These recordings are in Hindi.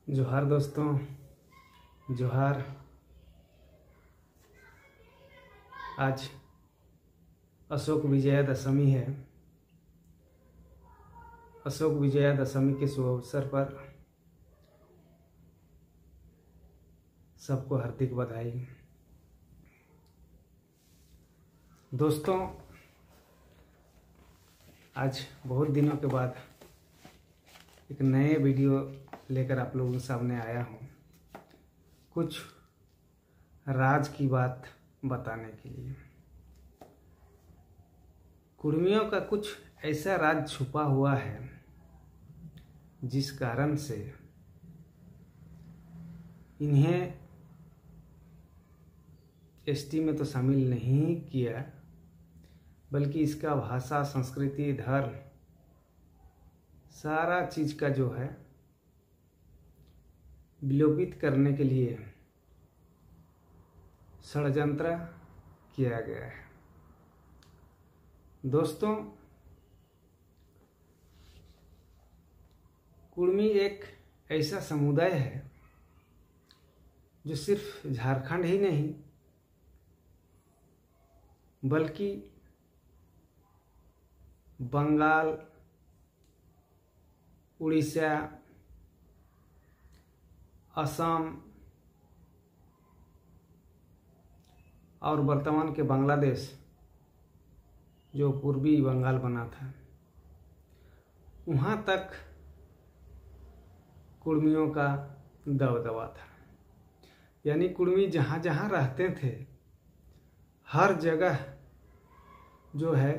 जोहार दोस्तों, जोहार। आज अशोक विजयादशमी है। अशोक विजयादशमी के शुभ अवसर पर सबको हार्दिक बधाई। दोस्तों, आज बहुत दिनों के बाद एक नए वीडियो लेकर आप लोगों के सामने आया हूँ, कुछ राज की बात बताने के लिए। कुर्मियों का कुछ ऐसा राज छुपा हुआ है जिस कारण से इन्हें एसटी में तो शामिल नहीं किया, बल्कि इसका भाषा, संस्कृति, धर्म, सारा चीज का जो है विलोपित करने के लिए षड्यंत्र किया गया है। दोस्तों, कुर्मी एक ऐसा समुदाय है जो सिर्फ झारखंड ही नहीं बल्कि बंगाल, उड़ीसा, असम और वर्तमान के बांग्लादेश, जो पूर्वी बंगाल बना था, वहाँ तक कुर्मियों का दबदबा था। यानी कुर्मी जहाँ जहाँ रहते थे, हर जगह जो है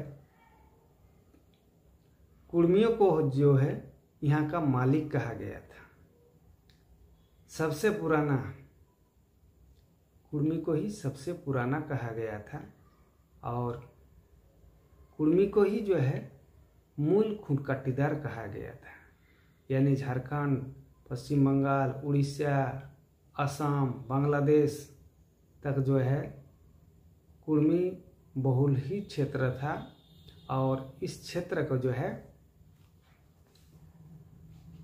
कुर्मियों को जो है यहाँ का मालिक कहा गया था। सबसे पुराना कुर्मी को ही सबसे पुराना कहा गया था और कुर्मी को ही जो है मूल खूंटकाटीदार कहा गया था। यानी झारखंड, पश्चिम बंगाल, उड़ीसा, असम, बांग्लादेश तक जो है कुर्मी बहुल ही क्षेत्र था और इस क्षेत्र को जो है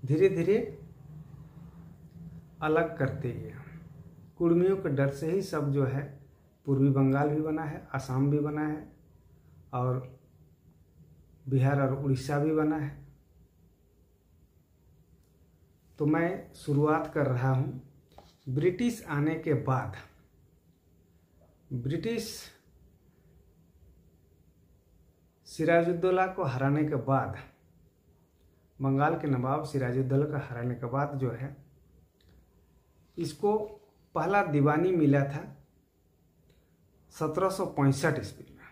धीरे धीरे अलग करते गया। कुर्मियों के डर से ही सब जो है पूर्वी बंगाल भी बना है, असम भी बना है और बिहार और उड़ीसा भी बना है। तो मैं शुरुआत कर रहा हूँ ब्रिटिश आने के बाद। ब्रिटिश सिराजुद्दौला को हराने के बाद, बंगाल के नवाब सिराजुद्दौला को हराने के बाद जो है इसको पहला दीवानी मिला था 1765 ईस्वी में।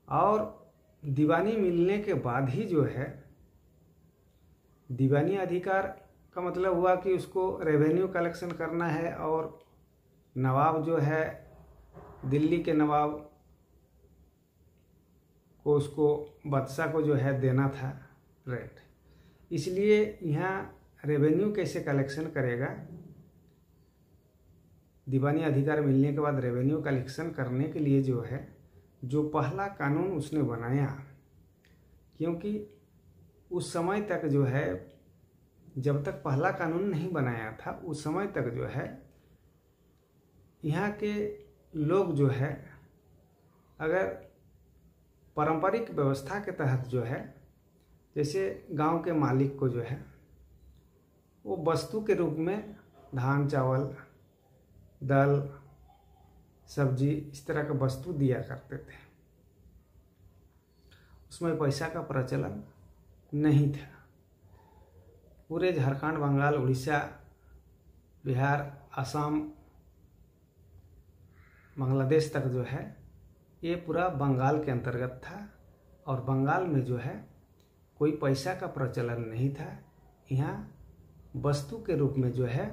और दीवानी मिलने के बाद ही जो है दीवानी अधिकार का मतलब हुआ कि उसको रेवेन्यू कलेक्शन करना है और नवाब जो है दिल्ली के नवाब को, उसको बादशाह को जो है देना था रेंट। इसलिए यहाँ रेवेन्यू कैसे कलेक्शन करेगा, दीवानी अधिकार मिलने के बाद रेवेन्यू कलेक्शन करने के लिए जो है जो पहला कानून उसने बनाया, क्योंकि उस समय तक जो है जब तक पहला कानून नहीं बनाया था उस समय तक जो है यहाँ के लोग जो है अगर पारंपरिक व्यवस्था के तहत जो है, जैसे गांव के मालिक को जो है वो वस्तु के रूप में धान, चावल, दाल, सब्जी, इस तरह का वस्तु दिया करते थे। उसमें पैसा का प्रचलन नहीं था। पूरे झारखंड, बंगाल, उड़ीसा, बिहार, असम, बांग्लादेश तक जो है ये पूरा बंगाल के अंतर्गत था और बंगाल में जो है कोई पैसा का प्रचलन नहीं था। यहाँ वस्तु के रूप में जो है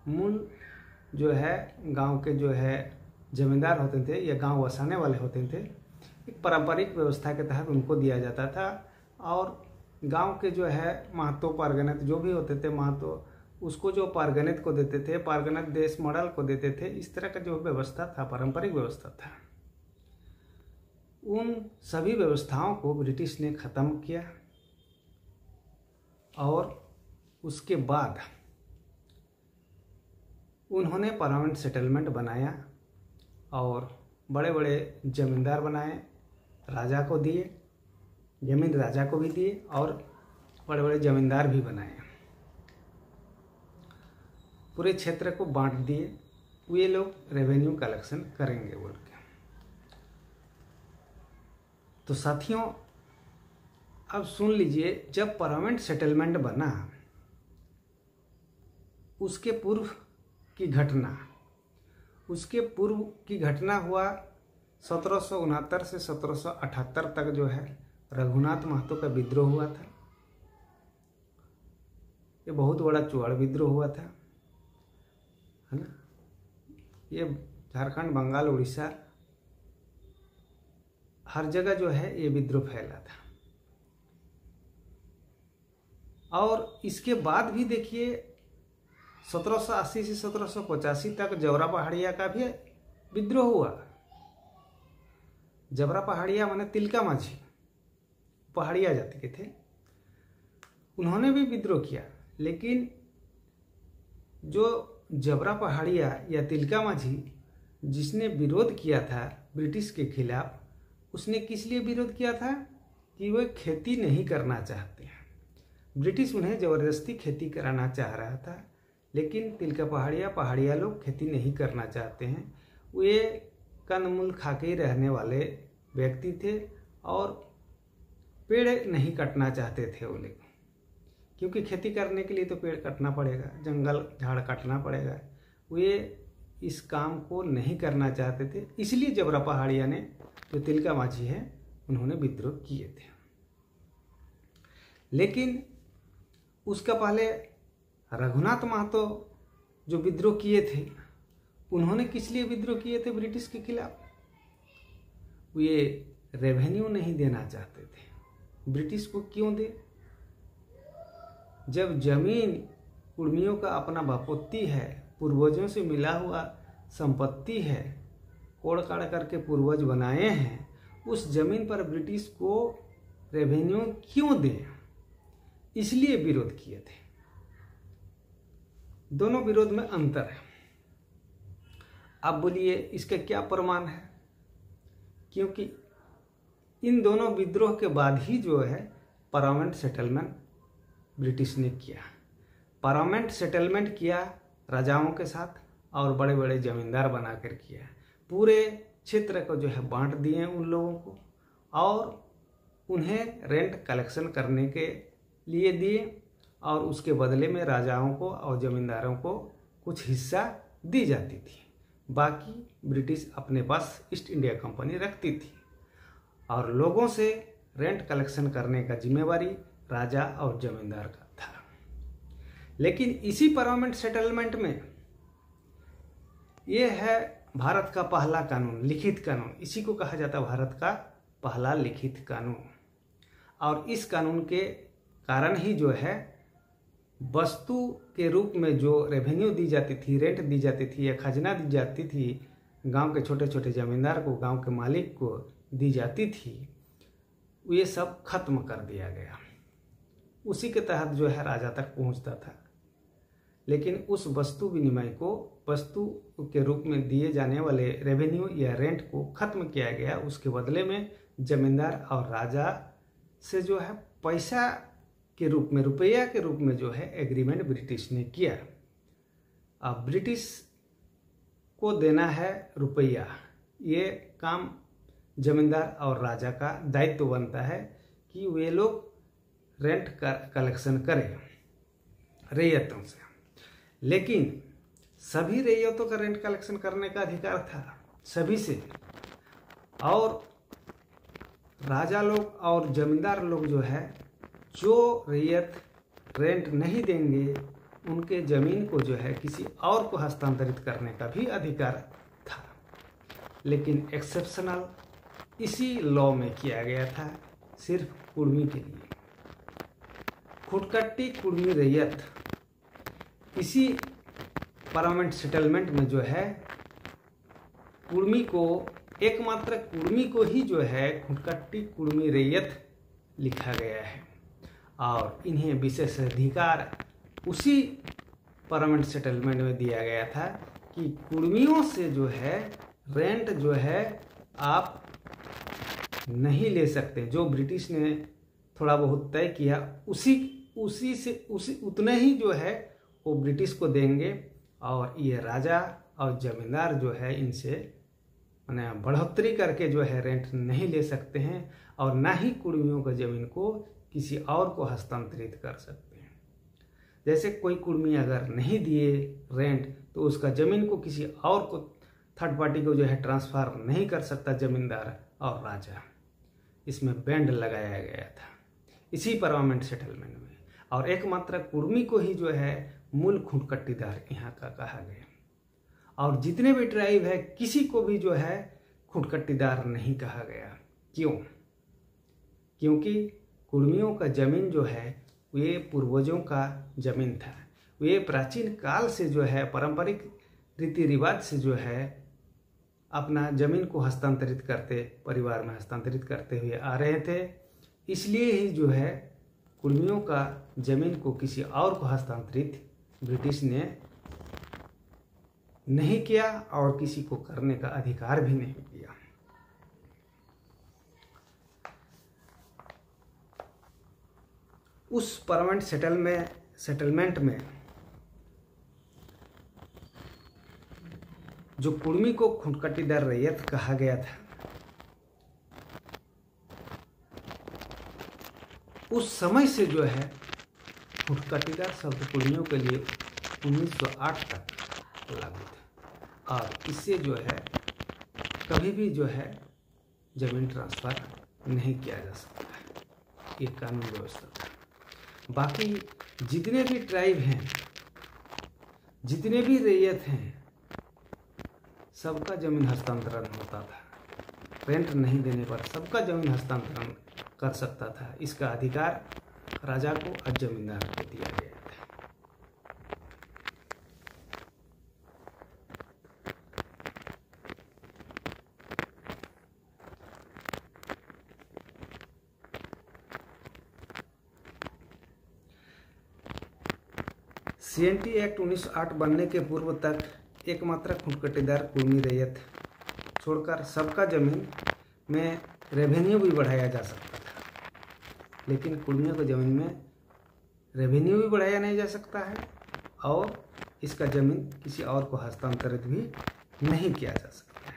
मूल जो है गांव के जो है जमींदार होते थे या गांव बसाने वाले होते थे, एक पारंपरिक व्यवस्था के तहत उनको दिया जाता था। और गांव के जो है महतो, पारगणित जो भी होते थे महतो, उसको जो पारगणित को देते थे, पारगणित देश मॉडल को देते थे। इस तरह का जो व्यवस्था था, पारंपरिक व्यवस्था था, उन सभी व्यवस्थाओं को ब्रिटिश ने खत्म किया और उसके बाद उन्होंने परमानेंट सेटलमेंट बनाया और बड़े बड़े जमींदार बनाए, राजा को दिए, जमीन राजा को भी दिए और बड़े बड़े जमींदार भी बनाए, पूरे क्षेत्र को बांट दिए। वे लोग रेवेन्यू कलेक्शन करेंगे बोल के। तो साथियों अब सुन लीजिए, जब परमानेंट सेटलमेंट बना उसके पूर्व की घटना हुआ 1769 से 1778 तक जो है रघुनाथ महतो का विद्रोह हुआ था। ये बहुत बड़ा चुआड़ विद्रोह हुआ था, है ना। ये झारखंड, बंगाल, उड़ीसा हर जगह जो है ये विद्रोह फैला था। और इसके बाद भी देखिए 1780 से 1785 तक जबरा पहाड़िया का भी विद्रोह हुआ। जबरा पहाड़िया माने तिलका माझी, पहाड़िया जाति के थे, उन्होंने भी विद्रोह किया। लेकिन जो जबरा पहाड़िया या तिलका माझी जिसने विरोध किया था ब्रिटिश के खिलाफ, उसने किस लिए विरोध किया था कि वे खेती नहीं करना चाहते हैं। ब्रिटिश उन्हें ज़बरदस्ती खेती कराना चाह रहा था, लेकिन तिलका पहाड़िया लोग खेती नहीं करना चाहते हैं। वे कंदमूल खा के ही रहने वाले व्यक्ति थे और पेड़ नहीं कटना चाहते थे वो लोग, क्योंकि खेती करने के लिए तो पेड़ कटना पड़ेगा, जंगल झाड़ काटना पड़ेगा। वे इस काम को नहीं करना चाहते थे, इसलिए जबरा पहाड़िया ने, जो तिलका माझी है, उन्होंने विद्रोह किए थे। लेकिन उसका पहले रघुनाथ महतो जो विद्रोह किए थे, उन्होंने किस लिए विद्रोह किए थे ब्रिटिश के खिलाफ? वे रेवेन्यू नहीं देना चाहते थे। ब्रिटिश को क्यों दे? जब जमीन कुर्मियों का अपना बापोत्ती है, पूर्वजों से मिला हुआ संपत्ति है, कोड़ काड़ करके पूर्वज बनाए हैं, उस जमीन पर ब्रिटिश को रेवेन्यू क्यों दे? इसलिए विरोध किए थे। दोनों विरोध में अंतर है। अब बोलिए इसका क्या प्रमाण है? क्योंकि इन दोनों विद्रोह के बाद ही जो है परमानेंट सेटलमेंट ब्रिटिश ने किया। परमानेंट सेटलमेंट किया राजाओं के साथ और बड़े बड़े जमींदार बनाकर किया। पूरे क्षेत्र को जो है बांट दिए उन लोगों को और उन्हें रेंट कलेक्शन करने के लिए दिए, और उसके बदले में राजाओं को और जमींदारों को कुछ हिस्सा दी जाती थी। बाकी ब्रिटिश अपने पास ईस्ट इंडिया कंपनी रखती थी और लोगों से रेंट कलेक्शन करने का जिम्मेवारी राजा और जमींदार का था। लेकिन इसी परमानेंट सेटलमेंट में यह है भारत का पहला कानून, लिखित कानून। इसी को कहा जाता है भारत का पहला लिखित कानून। और इस कानून के कारण ही जो है वस्तु के रूप में जो रेवेन्यू दी जाती थी, रेंट दी जाती थी या खजना दी जाती थी, गांव के छोटे छोटे जमींदार को, गांव के मालिक को दी जाती थी, ये सब खत्म कर दिया गया। उसी के तहत जो है राजा तक पहुंचता था। लेकिन उस वस्तु विनिमय को, वस्तु के रूप में दिए जाने वाले रेवेन्यू या रेंट को खत्म किया गया। उसके बदले में जमींदार और राजा से जो है पैसा के रूप में, रुपया के रूप में जो है एग्रीमेंट ब्रिटिश ने किया। अब ब्रिटिश को देना है रुपया, ये काम जमींदार और राजा का दायित्व बनता है कि वे लोग रेंट का कलेक्शन करें रैयतों से। लेकिन सभी रैयतों का रेंट कलेक्शन करने का अधिकार था सभी से, और राजा लोग और जमींदार लोग जो है, जो रैयत रेंट नहीं देंगे उनके ज़मीन को जो है किसी और को हस्तांतरित करने का भी अधिकार था। लेकिन एक्सेप्शनल इसी लॉ में किया गया था, सिर्फ कुर्मी के लिए। खुटकट्टी कुर्मी रैयत इसी परमानेंट सेटलमेंट में जो है कुर्मी को, एकमात्र कुर्मी को ही जो है खुटकट्टी कुर्मी रैयत लिखा गया है और इन्हें विशेष अधिकार उसी परमानेंट सेटलमेंट में दिया गया था कि कुर्मियों से जो है रेंट जो है आप नहीं ले सकते। जो ब्रिटिश ने थोड़ा बहुत तय किया उसी उतने ही जो है वो ब्रिटिश को देंगे, और ये राजा और जमींदार जो है इनसे माने बढ़ोतरी करके जो है रेंट नहीं ले सकते हैं, और ना ही कुर्मियों का जमीन को किसी और को हस्तांतरित कर सकते हैं। जैसे कोई कुर्मी अगर नहीं दिए रेंट तो उसका जमीन को किसी और को, थर्ड पार्टी को जो है ट्रांसफर नहीं कर सकता जमींदार और राजा। इसमें बैंड लगाया गया था इसी परमानेंट सेटलमेंट में, और एकमात्र कुर्मी को ही जो है मूल खूंटकटीदार यहाँ का कहा गया, और जितने भी ट्राइब है किसी को भी जो है खूंटकटीदार नहीं कहा गया। क्यों? क्योंकि कुर्मियों का जमीन जो है वे पूर्वजों का जमीन था। वे प्राचीन काल से जो है पारंपरिक रीति रिवाज से जो है अपना जमीन को हस्तांतरित करते, परिवार में हस्तांतरित करते हुए आ रहे थे। इसलिए ही जो है कुर्मियों का जमीन को किसी और को हस्तांतरित ब्रिटिश ने नहीं किया, और किसी को करने का अधिकार भी नहीं दिया। उस परमानेंट सेटलमेंट में जो कुर्मी को खूंटकटीदार रैयत कहा गया था, उस समय से जो है खूंटकटीदार शब्द कुर्मियों के लिए 1908 तक लागू था, और इससे जो है कभी भी जो है जमीन ट्रांसफर नहीं किया जा सकता है। ये कानून व्यवस्था था। बाकी जितने भी ट्राइब हैं, जितने भी रैयत हैं, सबका जमीन हस्तांतरण होता था। रेंट नहीं देने पर सबका जमीन हस्तांतरण कर सकता था। इसका अधिकार राजा को और जमींदार को दिया गया था। CNT एक्ट 1908 बनने के पूर्व तक एकमात्र खूंटकटीदार कुर्मी रैयत छोड़कर सबका जमीन में रेवेन्यू भी बढ़ाया जा सकता था, लेकिन कुर्मियों की जमीन में रेवेन्यू भी बढ़ाया नहीं जा सकता है, और इसका जमीन किसी और को हस्तांतरित भी नहीं किया जा सकता है।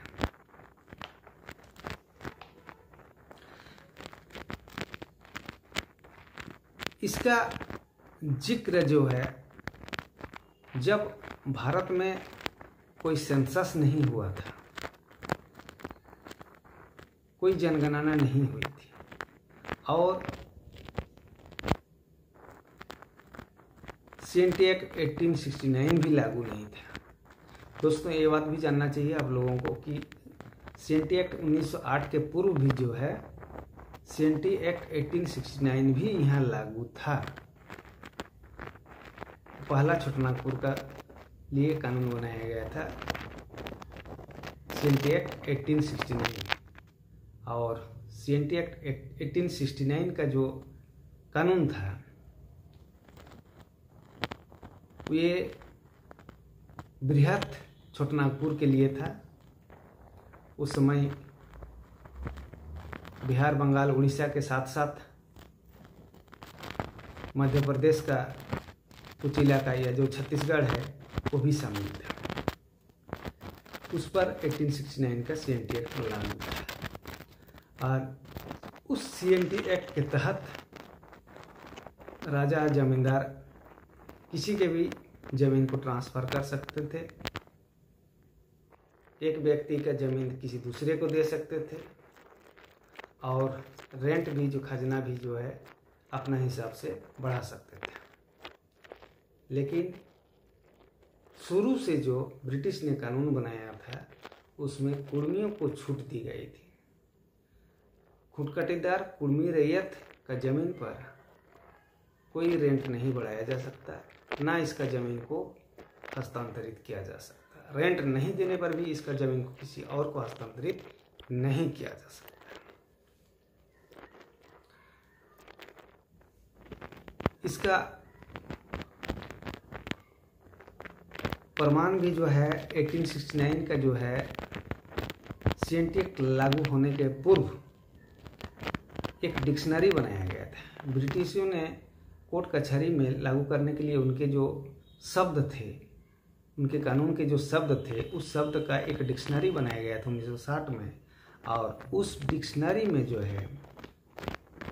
इसका जिक्र जो है, जब भारत में कोई सेंसस नहीं हुआ था, कोई जनगणना नहीं हुई थी, और CNT एक्ट 1869 भी लागू नहीं था। दोस्तों, ये बात भी जानना चाहिए आप लोगों को कि CNT एक्ट 1908 के पूर्व भी जो है CNT एक्ट 1869 भी यहाँ लागू था। पहला छोटानागपुर का लिए कानून बनाया गया था CNT एक्ट 1869, और CNT एक्ट 1869 का जो कानून था ये बृहत छोटानागपुर के लिए था। उस समय बिहार, बंगाल, उड़ीसा के साथ साथ मध्य प्रदेश का कुछ इलाका या जो छत्तीसगढ़ है वो भी शामिल था। उस पर 1869 का CNT एक्ट लागू था, और उस CNT एक्ट के तहत राजा जमींदार किसी के भी जमीन को ट्रांसफर कर सकते थे। एक व्यक्ति का जमीन किसी दूसरे को दे सकते थे, और रेंट भी, जो खजना भी जो है अपना हिसाब से बढ़ा सकते थे। लेकिन शुरू से जो ब्रिटिश ने कानून बनाया था उसमें कुर्मियों को छूट दी गई थी। खूंटकटीदार कुर्मी रैयत का जमीन पर कोई रेंट नहीं बढ़ाया जा सकता, ना इसका जमीन को हस्तांतरित किया जा सकता। रेंट नहीं देने पर भी इसका जमीन को किसी और को हस्तांतरित नहीं किया जा सकता। इसका प्रमाण भी जो है 1869 का जो है सीएनटी एक्ट लागू होने के पूर्व एक डिक्शनरी बनाया गया था। ब्रिटिशों ने कोर्ट कचहरी में लागू करने के लिए उनके जो शब्द थे, उनके कानून के जो शब्द थे, उस शब्द का एक डिक्शनरी बनाया गया था 1960 में। और उस डिक्शनरी में जो है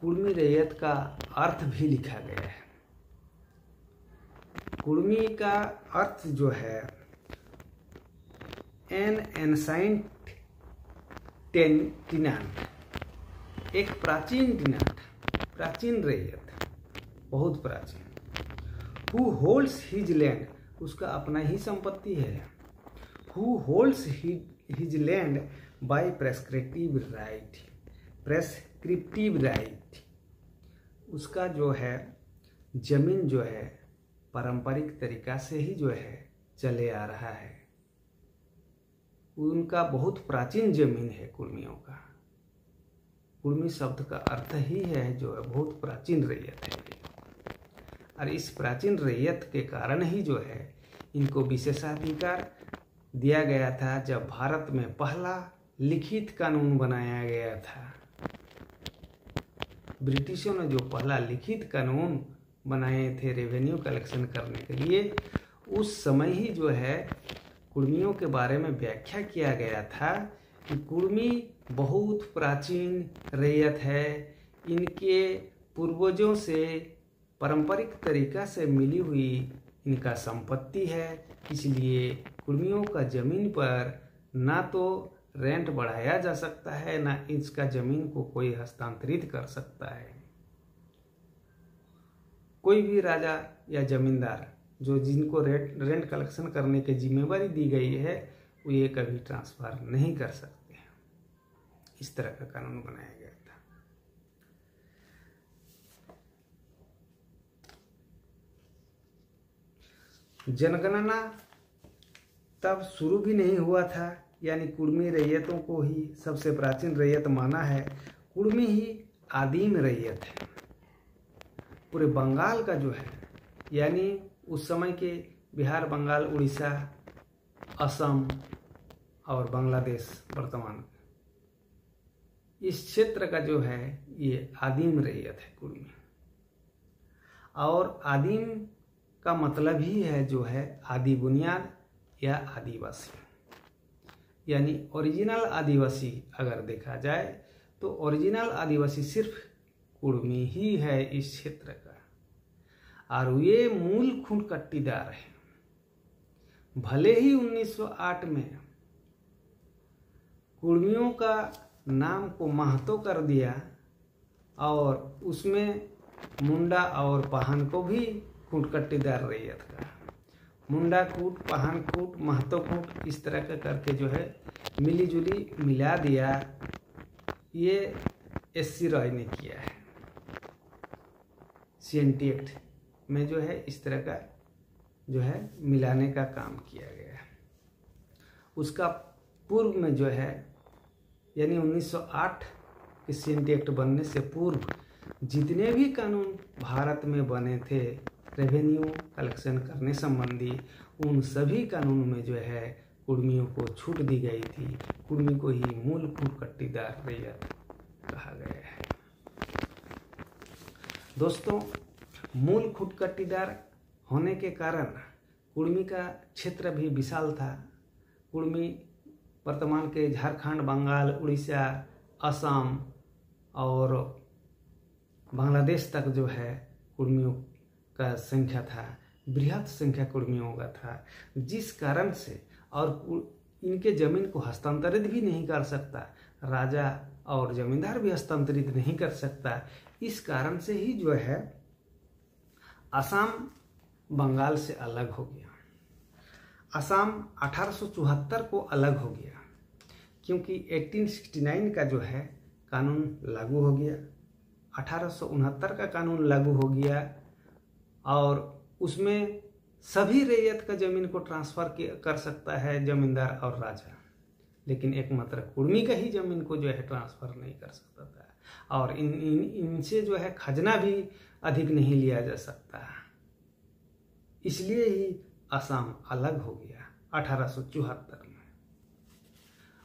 कुर्मी रैयत का अर्थ भी लिखा गया है। कुर्मी का अर्थ जो है एन एनसाइंट टेनेंट, एक प्राचीन टेनेंट, प्राचीन रैयत, बहुत प्राचीन। हु होल्ड्स हिज लैंड, उसका अपना ही संपत्ति है। Who holds his land by prescriptive right, prescriptive right, उसका जो है जमीन जो है पारंपरिक तरीका से ही जो है चले आ रहा है। उनका बहुत प्राचीन जमीन है कुर्मियों का। कुर्मी शब्द का अर्थ ही है जो है बहुत प्राचीन रैयत है। और इस प्राचीन रैयत के कारण ही जो है इनको विशेषाधिकार दिया गया था। जब भारत में पहला लिखित कानून बनाया गया था, ब्रिटिशों ने जो पहला लिखित कानून बनाए थे रेवेन्यू कलेक्शन करने के लिए, उस समय ही जो है कुर्मियों के बारे में व्याख्या किया गया था कि कुर्मी बहुत प्राचीन रैयत है, इनके पूर्वजों से पारंपरिक तरीका से मिली हुई इनका संपत्ति है, इसलिए कुर्मियों का जमीन पर ना तो रेंट बढ़ाया जा सकता है, ना इसका जमीन को कोई हस्तांतरित कर सकता है। कोई भी राजा या जमींदार जो जिनको रेंट कलेक्शन करने की जिम्मेवारी दी गई है, वो ये कभी ट्रांसफर नहीं कर सकते। इस तरह का कानून बनाया गया था। जनगणना तब शुरू भी नहीं हुआ था, यानी कुर्मी रैयतों को ही सबसे प्राचीन रैयत माना है। कुर्मी ही आदिम रैयत है। पूरे बंगाल का जो है, यानी उस समय के बिहार, बंगाल, उड़ीसा, असम और बांग्लादेश वर्तमान, इस क्षेत्र का जो है ये आदिम रैयत है कुर्मी। और आदिम का मतलब ही है जो है आदि बुनियाद या आदिवासी, यानी ओरिजिनल आदिवासी। अगर देखा जाए तो ओरिजिनल आदिवासी सिर्फ कुर्मी ही है इस क्षेत्र का, और ये मूल खूंट कट्टीदार है। भले ही 1908 में कुर्मियों का नाम को महतो कर दिया और उसमें मुंडा और पाहन को भी खूंट कट्टीदार रैयत का, मुंडा कूट, पाहन कूट, महतो कूट, इस तरह का करके जो है मिली जुली मिला दिया। ये एससी रॉय ने किया है। सीएनटी एक्ट में जो है इस तरह का जो है मिलाने का काम किया गया है। उसका पूर्व में जो है, यानी 1908 के सीएनटी एक्ट बनने से पूर्व जितने भी कानून भारत में बने थे रेवेन्यू कलेक्शन करने संबंधी, उन सभी कानून में जो है कुर्मियों को छूट दी गई थी। कुर्मी को ही मूल खूंट कट्टीदार रैयत कहा गया है। दोस्तों, मूल खूंट कट्टीदार होने के कारण कुर्मी का क्षेत्र भी विशाल था। कुर्मी वर्तमान के झारखंड, बंगाल, उड़ीसा, असम और बांग्लादेश तक जो है कुर्मियों का संख्या था, बृहद संख्या कुर्मियों का था, जिस कारण से और इनके जमीन को हस्तांतरित भी नहीं कर सकता, राजा और जमींदार भी हस्तांतरित नहीं कर सकता। इस कारण से ही जो है असम बंगाल से अलग हो गया। असम 1874 को अलग हो गया, क्योंकि 1869 का जो है कानून लागू हो गया, 1869 का कानून लागू हो गया और उसमें सभी रैयत का जमीन को ट्रांसफर कर सकता है जमींदार और राजा, लेकिन एकमात्र कुर्मी का ही जमीन को जो है ट्रांसफर नहीं कर सकता था। और इनसे जो है खजना भी अधिक नहीं लिया जा सकता। इसलिए ही असम अलग हो गया 1874 में।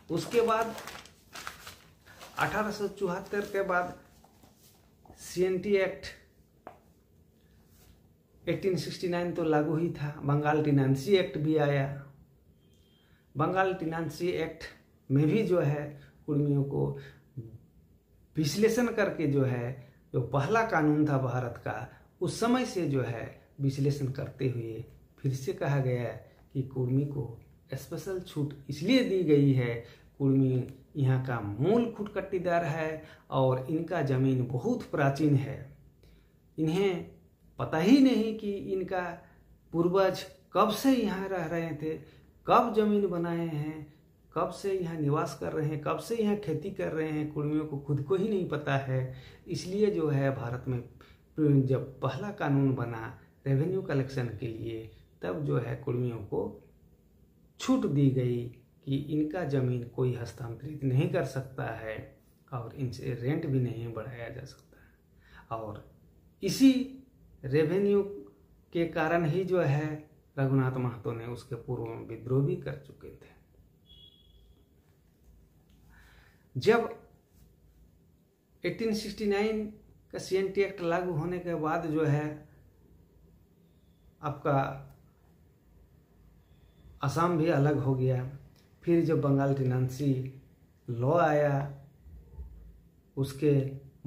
उसके बाद 1874 के बाद CNT एक्ट 1869 तो लागू ही था। बंगाल टेनेंसी एक्ट भी आया। बंगाल टेनेंसी एक्ट में भी जो है कुर्मियों को विश्लेषण करके जो है, जो पहला कानून था भारत का, उस समय से जो है विश्लेषण करते हुए फिर से कहा गया कि कुर्मी को स्पेशल छूट इसलिए दी गई है, कुर्मी यहाँ का मूल खुटकट्टीदार है और इनका जमीन बहुत प्राचीन है। इन्हें पता ही नहीं कि इनका पूर्वज कब से यहाँ रह रहे थे, कब जमीन बनाए हैं, कब से यहाँ निवास कर रहे हैं, कब से यहाँ खेती कर रहे हैं, कुर्मियों को खुद को ही नहीं पता है। इसलिए जो है भारत में जब पहला कानून बना रेवेन्यू कलेक्शन के लिए, तब जो है कुर्मियों को छूट दी गई कि इनका ज़मीन कोई हस्तांतरित नहीं कर सकता है और इनसे रेंट भी नहीं बढ़ाया जा सकता है। और इसी रेवेन्यू के कारण ही जो है रघुनाथ महतो ने उसके पूर्व में विद्रोह भी कर चुके थे। जब 1869 का CNT एक्ट लागू होने के बाद जो है आपका असम भी अलग हो गया। फिर जब बंगाल टेनेंसी लॉ आया, उसके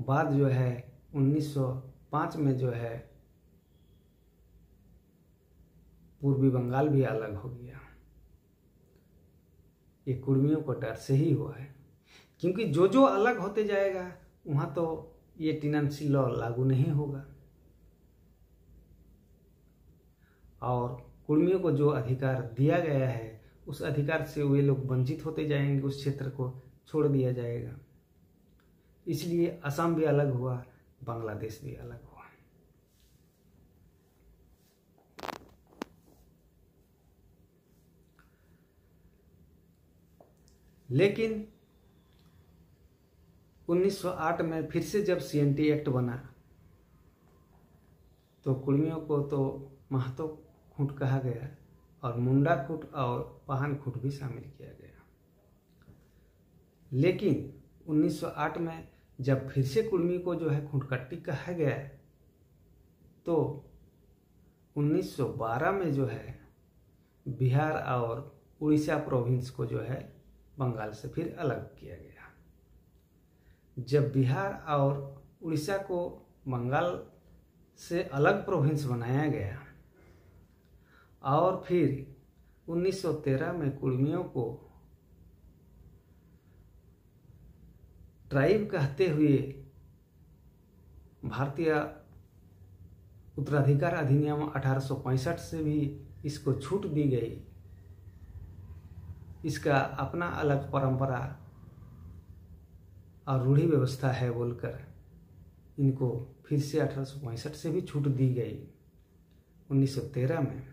बाद जो है 1905 में जो है पूर्वी बंगाल भी अलग हो गया। ये कुर्मियों को डर से ही हुआ है, क्योंकि जो जो अलग होते जाएगा वहाँ तो ये टेनेंसी लॉ लागू नहीं होगा और कुर्मियों को जो अधिकार दिया गया है उस अधिकार से वे लोग वंचित होते जाएंगे, उस क्षेत्र को छोड़ दिया जाएगा। इसलिए असम भी अलग हुआ, बांग्लादेश भी अलग हुआ। लेकिन 1908 में फिर से जब CNT एक्ट बना तो कुर्मियों को तो महतो खूंट कहा गया और मुंडा खूंट और पाहन खूंट भी शामिल किया गया। लेकिन 1908 में जब फिर से कुर्मी को जो है खूंटकट्टी कहा गया तो 1912 में जो है बिहार और उड़ीसा प्रोविंस को जो है बंगाल से फिर अलग किया गया। जब बिहार और उड़ीसा को बंगाल से अलग प्रोविंस बनाया गया और फिर 1913 में कुर्मियों को ट्राइब कहते हुए भारतीय उत्तराधिकार अधिनियम 1865 से भी इसको छूट दी गई। इसका अपना अलग परंपरा और रूढ़ी व्यवस्था है बोलकर इनको फिर से 1865 से भी छूट दी गई 1913 में।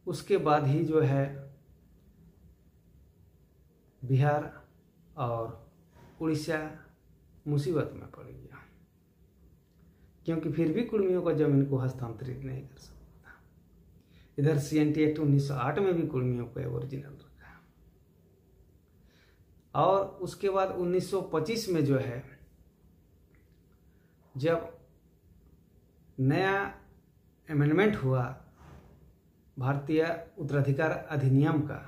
उसके बाद ही जो है बिहार और उड़ीसा मुसीबत में पड़ गया, क्योंकि फिर भी कुर्मियों को जमीन को हस्तांतरित नहीं कर सकता था। इधर CNT एक्ट 1908 में भी कुर्मियों को ओरिजिनल रखा और उसके बाद 1925 में जो है जब नया अमेंडमेंट हुआ भारतीय उत्तराधिकार अधिनियम का,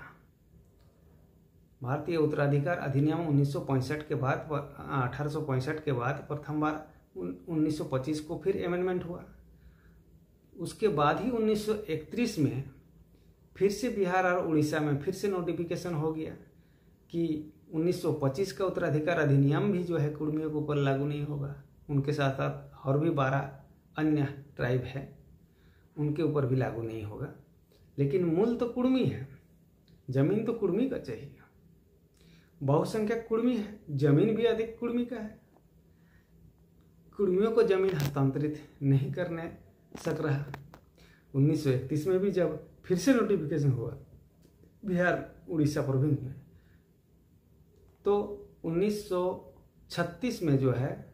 भारतीय उत्तराधिकार अधिनियम 1965 के बाद 1865 के बाद प्रथम बार 1925 को फिर अमेंडमेंट हुआ। उसके बाद ही 1931 में फिर से बिहार और उड़ीसा में फिर से नोटिफिकेशन हो गया कि 1925 का उत्तराधिकार अधिनियम भी जो है कुर्मियों के ऊपर लागू नहीं होगा। उनके साथ साथ और भी 12 अन्य ट्राइब है, उनके ऊपर भी लागू नहीं होगा। लेकिन मूल तो कुर्मी है, जमीन तो कुर्मी का चाहिए। बहुसंख्यक कुर्मी है, जमीन भी अधिक कुर्मी का है। कुर्मियों को जमीन हस्तांतरित नहीं करने सक रहा। 1931 में भी जब फिर से नोटिफिकेशन हुआ बिहार उड़ीसा प्रोविंस में, तो 1936 में जो है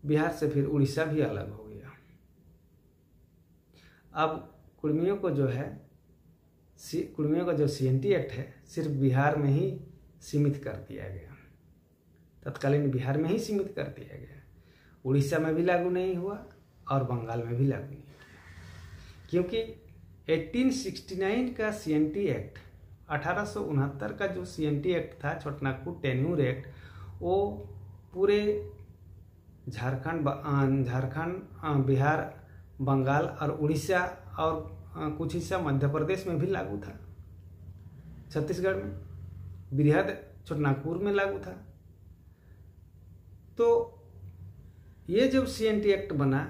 बिहार से फिर उड़ीसा भी अलग हो गया। अब कुर्मियों को जो है कुर्मियों का जो CNT एक्ट है सिर्फ बिहार में ही सीमित कर दिया गया, तत्कालीन बिहार में ही सीमित कर दिया गया। उड़ीसा में भी लागू नहीं हुआ और बंगाल में भी लागू नहीं किया, क्योंकि 1869 का CNT एक्ट, 1869 का जो CNT एक्ट था, छोटानागपुर टेन्यूर एक्ट, वो पूरे झारखंड, बिहार, बंगाल और उड़ीसा और कुछ हिस्सा मध्य प्रदेश में भी लागू था। छत्तीसगढ़ में बृहद छोटानागपुर में लागू था। तो ये जब CNT एक्ट बना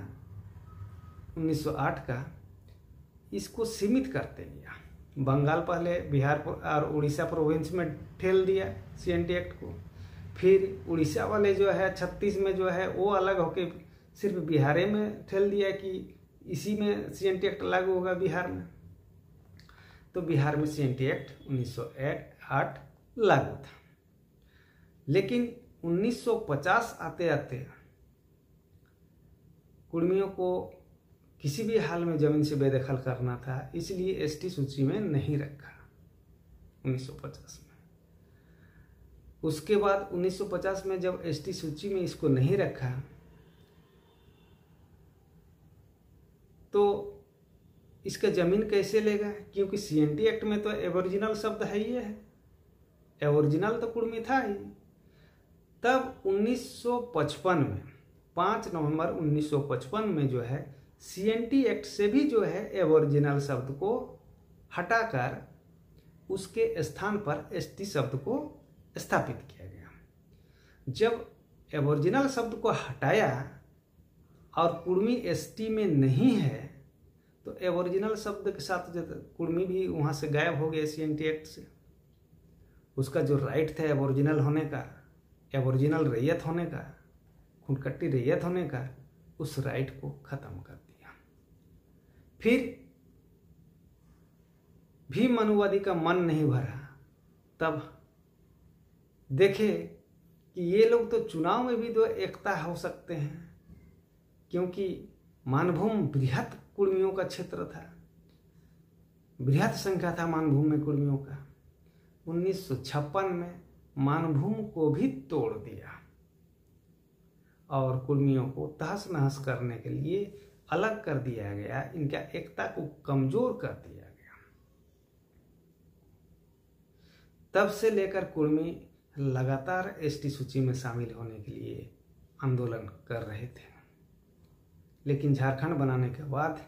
1908 का, इसको सीमित करते गया। बंगाल पहले बिहार और उड़ीसा प्रोविंस में ठेल दिया CNT एक्ट को, फिर उड़ीसा वाले जो है 36 में जो है वो अलग होके सिर्फ बिहार में ठेल दिया कि इसी में CNT एक्ट लागू होगा बिहार में। तो बिहार में CNT एक्ट 1908 लागू था। लेकिन 1950 आते आते कुर्मियों को किसी भी हाल में जमीन से बेदखल करना था, इसलिए ST सूची में नहीं रखा 1950 में। उसके बाद 1950 में जब ST सूची में इसको नहीं रखा, तो इसका जमीन कैसे लेगा? क्योंकि CNT एक्ट में तो एबोरिजिनल शब्द है ही है, एबोरिजिनल तो कुर्मी था ही। तब 1955 में 5 नवंबर 1955 में जो है CNT एक्ट से भी जो है एबोरिजिनल शब्द को हटाकर उसके स्थान पर ST शब्द को स्थापित किया गया। जब एबोरिजिनल शब्द को हटाया और कुर्मी ST में नहीं है, तो एबोरिजिनल शब्द के साथ जो कुर्मी भी वहाँ से गायब हो गया CNT एक्ट से। उसका जो राइट था एबोरिजिनल होने का, एबोरिजिनल रैयत होने का, खुंडकट्टी रैयत होने का, उस राइट को खत्म कर दिया। फिर भी मनुवादी का मन नहीं भरा, तब देखे कि ये लोग तो चुनाव में भी तो एकता हो सकते हैं, क्योंकि मानभूम बृहत कुर्मियों का क्षेत्र था, बृहत संख्या था मानभूम में कुर्मियों का। 1956 में मानभूम को भी तोड़ दिया और कुर्मियों को तहस नहस करने के लिए अलग कर दिया गया, इनका एकता को कमजोर कर दिया गया। तब से लेकर कुर्मी लगातार ST सूची में शामिल होने के लिए आंदोलन कर रहे थे, लेकिन झारखंड बनाने के बाद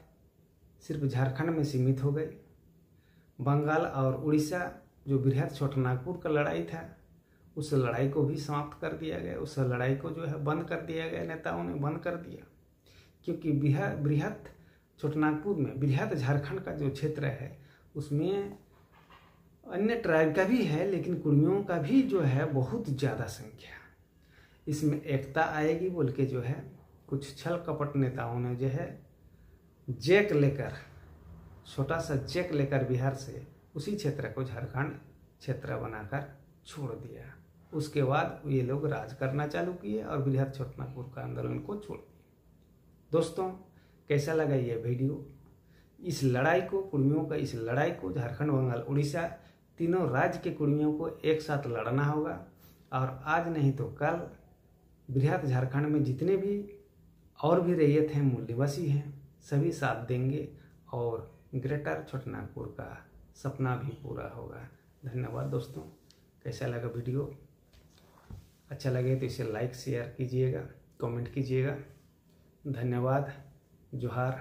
सिर्फ झारखंड में सीमित हो गए। बंगाल और उड़ीसा जो बृहद छोटानागपुर का लड़ाई था, उस लड़ाई को भी समाप्त कर दिया गया, उस लड़ाई को जो है बंद कर दिया गया, नेताओं ने बंद कर दिया। क्योंकि बृहद छोटानागपुर में, बृहद झारखंड का जो क्षेत्र है, उसमें अन्य ट्राइब का भी है, लेकिन कुर्मियों का भी जो है बहुत ज़्यादा संख्या। इसमें एकता आएगी बोल के जो है कुछ छल कपट नेताओं ने जो है जैक लेकर, छोटा सा जैक लेकर बिहार से उसी क्षेत्र को झारखंड क्षेत्र बनाकर छोड़ दिया। उसके बाद ये लोग राज करना चालू किए और बृहद छोटानागपुर का आंदोलन को छोड़ दिया। दोस्तों, कैसा लगा ये वीडियो? इस लड़ाई को, कुर्मियों का इस लड़ाई को झारखंड, बंगाल, उड़ीसा तीनों राज्य के कुर्मियों को एक साथ लड़ना होगा, और आज नहीं तो कल बृहद झारखंड में जितने भी और भी रैयत हैं, मूल निवासी हैं, सभी साथ देंगे और ग्रेटर छोटानागपुर का सपना भी पूरा होगा। धन्यवाद दोस्तों। कैसा लगा वीडियो? अच्छा लगे तो इसे लाइक शेयर कीजिएगा, कमेंट कीजिएगा। धन्यवाद। जोहार।